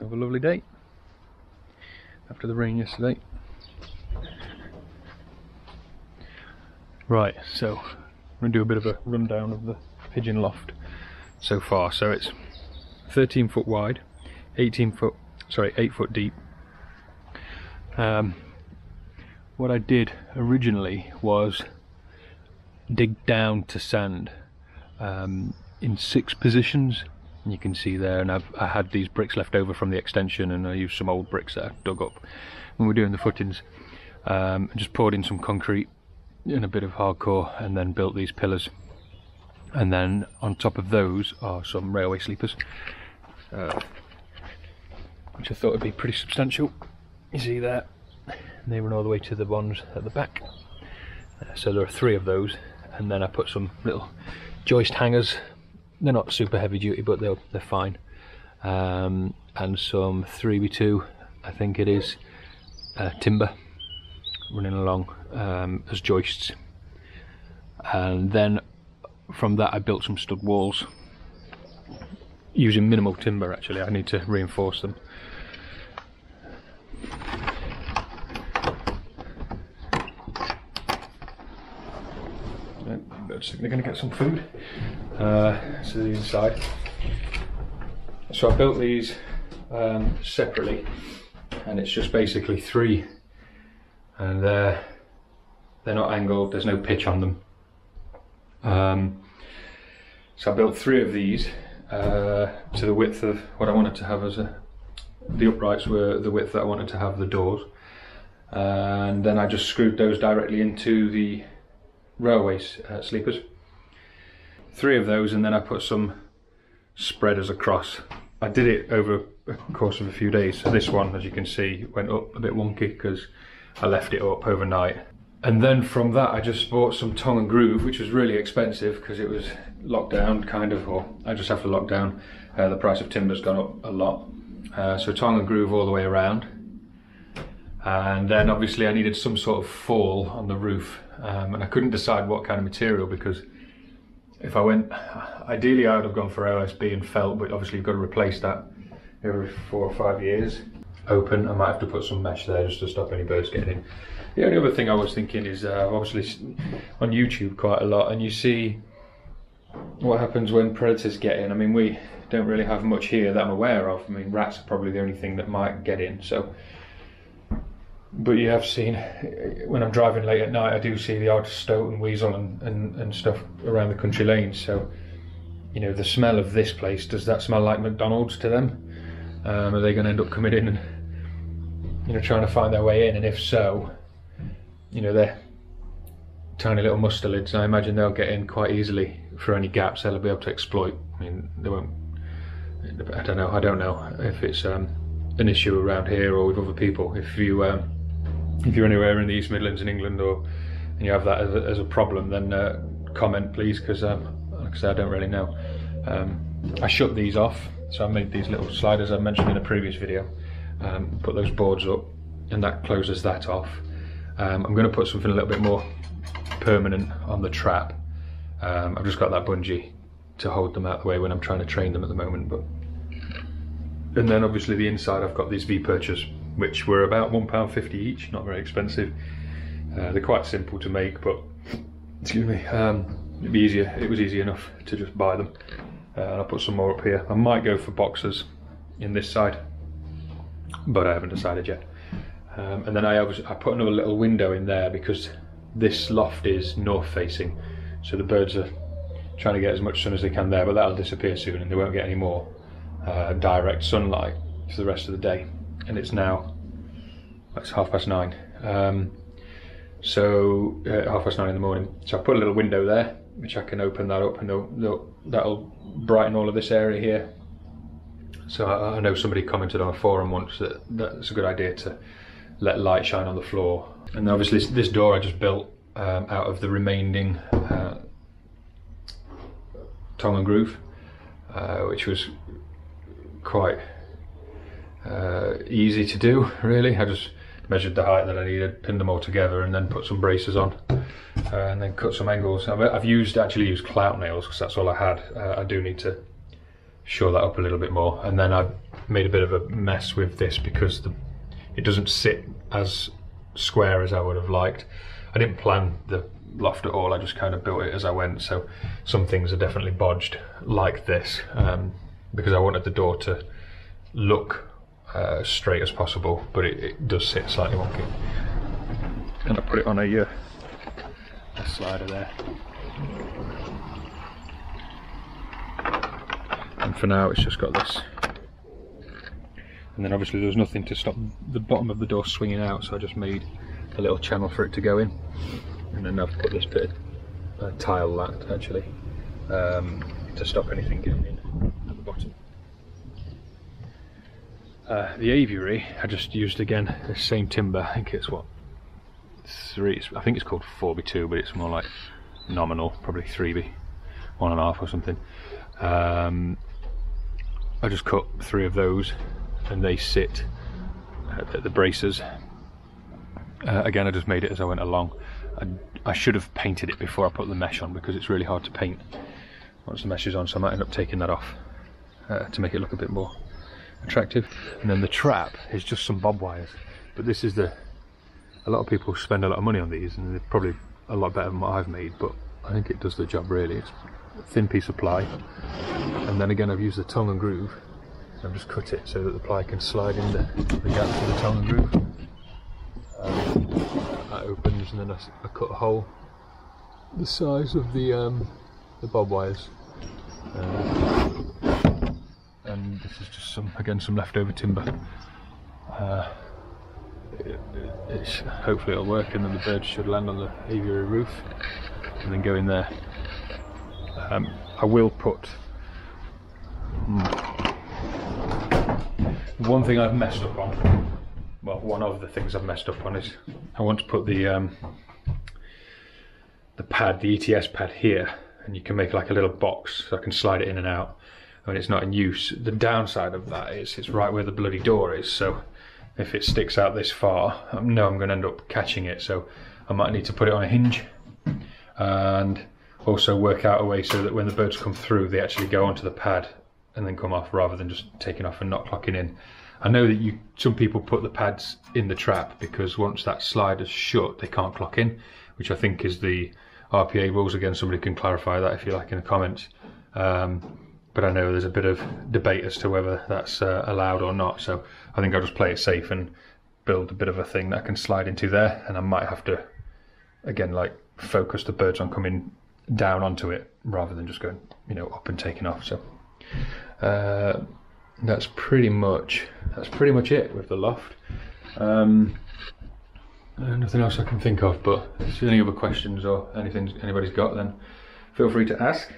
Have a lovely day after the rain yesterday. Right, so I'm going to do a bit of a rundown of the pigeon loft so far. So it's 13 foot wide, 8 foot deep. What I did originally was dig down to sand in 6 positions. And you can see there, and I had these bricks left over from the extension, and I used some old bricks that I dug up when we were doing the footings, and just poured in some concrete and a bit of hardcore, and then built these pillars. And then on top of those are some railway sleepers, which I thought would be pretty substantial. You see there, and they run all the way to the ones at the back. So there are 3 of those, and then I put some little joist hangers. They're not super heavy duty, but they're fine. And some 3x2, I think it is, timber running along as joists. And then from that I built some stud walls using minimal timber. Actually, I need to reinforce them. They're going to get some food. So the inside. So I built these separately, and it's just basically 3, and they're not angled. There's no pitch on them. So I built 3 of these to the width of what I wanted to have as the uprights were the width that I wanted to have the doors, and then I just screwed those directly into the railway sleepers. 3 of those, and then I put some spreaders across. I did it over a course of a few days. So this one, as you can see, went up a bit wonky because I left it up overnight. And then from that I just bought some tongue and groove, which was really expensive because it was locked down, kind of, or I just have to lock down. The price of timber's gone up a lot. So tongue and groove all the way around. And then obviously I needed some sort of fall on the roof, and I couldn't decide what kind of material, because if I went, ideally I would have gone for OSB and felt, but obviously you've got to replace that every 4 or 5 years. Open, I might have to put some mesh there just to stop any birds getting in. The only other thing I was thinking is, obviously on YouTube quite a lot, and you see what happens when predators get in. I mean, we don't really have much here that I'm aware of. I mean, rats are probably the only thing that might get in, so. But you have seen, when I'm driving late at night, I do see the odd stoat and weasel and stuff around the country lanes. So, you know, the smell of this place, does that smell like McDonald's to them? Are they going to end up coming in and, you know, trying to find their way in? And if so, you know, they're tiny little mustelids. I imagine they'll get in quite easily for any gaps they'll be able to exploit. I mean, they won't, I don't know if it's an issue around here or with other people. If you're anywhere in the East Midlands in England, and you have that as a problem, then comment please, because like I say, I don't really know. I shut these off, so I made these little sliders I mentioned in a previous video, put those boards up, and that closes that off. I'm going to put something a little bit more permanent on the trap. I've just got that bungee to hold them out of the way when I'm trying to train them at the moment. And then obviously the inside, I've got these V-perchers, which were about £1.50 each, not very expensive. They're quite simple to make, but excuse me, it was easy enough to just buy them. And I'll put some more up here. I might go for boxes in this side, but I haven't decided yet. And then I put another little window in there because this loft is north facing, so the birds are trying to get as much sun as they can there, but that'll disappear soon and they won't get any more direct sunlight for the rest of the day. And it's now, it's 9:30. So 9:30 in the morning. So I put a little window there, which I can open that up, and that'll brighten all of this area here. So I know somebody commented on a forum once that that's a good idea to let light shine on the floor. And obviously this door I just built out of the remaining tongue and groove, which was quite easy to do, really. I just measured the height that I needed, pinned them all together, and then put some braces on, and then cut some angles. I've actually used clout nails because that's all I had. I do need to shore that up a little bit more. And then I made a bit of a mess with this because it doesn't sit as square as I would have liked. I didn't plan the loft at all, I just kind of built it as I went, so some things are definitely bodged like this, because I wanted the door to look straight as possible, but it does sit slightly wonky. And I put it on a slider there. And for now it's just got this. And then obviously there was nothing to stop the bottom of the door swinging out, so I just made a little channel for it to go in. And then I've put this bit of tile that actually, to stop anything getting in at the bottom. The aviary, I just used again the same timber. I think it's what, I think it's called 4x2, but it's more like nominal, probably 3x1.5 or something. I just cut 3 of those, and they sit at the braces. Again, I just made it as I went along. I should have painted it before I put the mesh on, because it's really hard to paint once the mesh is on, so I might end up taking that off to make it look a bit more attractive. And then the trap is just some bob wires, but this is a lot of people spend a lot of money on these, and they're probably a lot better than what I've made, but I think it does the job really. It's a thin piece of ply, and then again I've used the tongue and groove. I've just cut it so that the ply can slide in the gaps of the tongue and groove. That opens, and then I cut a hole the size of the bob wires. And this is just some leftover timber. Hopefully it'll work, and then the birds should land on the aviary roof and then go in there. I will put one thing I've messed up on. Well, one of the things I've messed up on is I want to put the pad, the ETS pad here, and you can make like a little box so I can slide it in and out when it's not in use. The downside of that is it's right where the bloody door is, so if it sticks out this far, I know I'm going to end up catching it, so I might need to put it on a hinge and also work out a way so that when the birds come through they actually go onto the pad and then come off, rather than just taking off and not clocking in. I know that some people put the pads in the trap because once that slider's shut they can't clock in, which I think is the RPA rules. Again, somebody can clarify that if you like in the comments. But I know there's a bit of debate as to whether that's allowed or not, so I think I'll just play it safe and build a bit of a thing that I can slide into there, and I might have to, again, like focus the birds on coming down onto it rather than just going, you know, up and taking off. So that's pretty much it with the loft. Nothing else I can think of, but if there's any other questions or anything anybody's got, then feel free to ask.